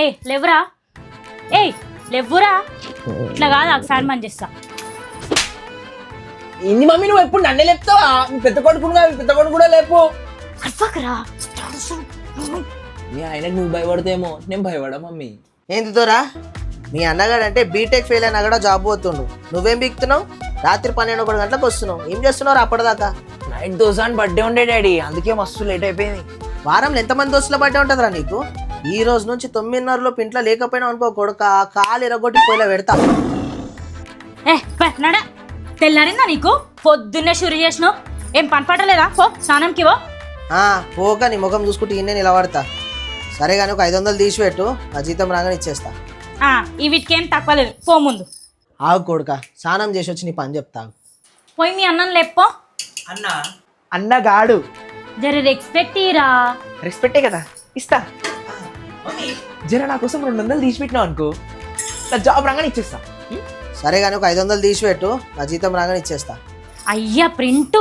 ఏ లేవురా, ఏ లేవురా, ఇట్లా కాదు ఒకసారి మనం చేస్తా. ఇంది మమ్మీ నువ్వు ఎప్పుడు నన్నే లేపుతావా? మీ పెద్ద కొడుకు కూడా లేపు. అర్ఫకరా మీ ఆయనకు నువ్వు భయపడతామో, నేను భయపడా మమ్మీ. ఏంది దొరా మీ అన్నగాడు అంటే బీటెక్ ఫెయిల్ అయినా కూడా జాబ్ పోతుండు, నువ్వేం బిక్తున్నావు? రాత్రి 12 గంటలకు వస్తున్నావు, ఏం చేస్తున్నావు అప్పటిదాకా? నైట్ దోసాన్ బర్త్డే ఉండే డాడీ, అందుకే మస్తు లేట్ అయిపోయింది. వారంలో ఎంతమంది దోస్తుల బర్త్డే ఉంటుందిరా నీకు? ఈ రోజు నుంచి 9:30 ఇంట్లో లేకపోయినా అనుకో కొడుక, కాలు ఎరగొట్టి పోయిలా పెడతా. నడ తెల్లారిందా నీకు? పొద్దున్నే షురు చేసినావు, ఏం పని పట్టలేదా? పో స్నానంకి పో. పోక నీ ముఖం చూసుకుంటే ఈయనే నిలబడతా. సరే కానీ ఒక 500 తీసిపెట్టు, నా జీతం రాగానే ఇచ్చేస్తా. ఈ వీటికేం తక్కువ లేదు, పో ముందు. ఆగు కొడుక, స్నానం చేసి వచ్చి నీ పని చెప్తా. పోయి మీ అన్నం లేపో. అన్నగాడు జర రెస్పెక్ట్ ఇరా. రెస్పెక్టే కదా, ఇస్తా. జర నా కోసం 200 తీసి పెట్టినావు అనుకో, నా జాబ్ రాగానే ఇచ్చేస్తా. సరే కానీ ఒక 500 తీసిపెట్టు, నా జీతం రాగానే ఇచ్చేస్తా. అయ్యా ప్రింట్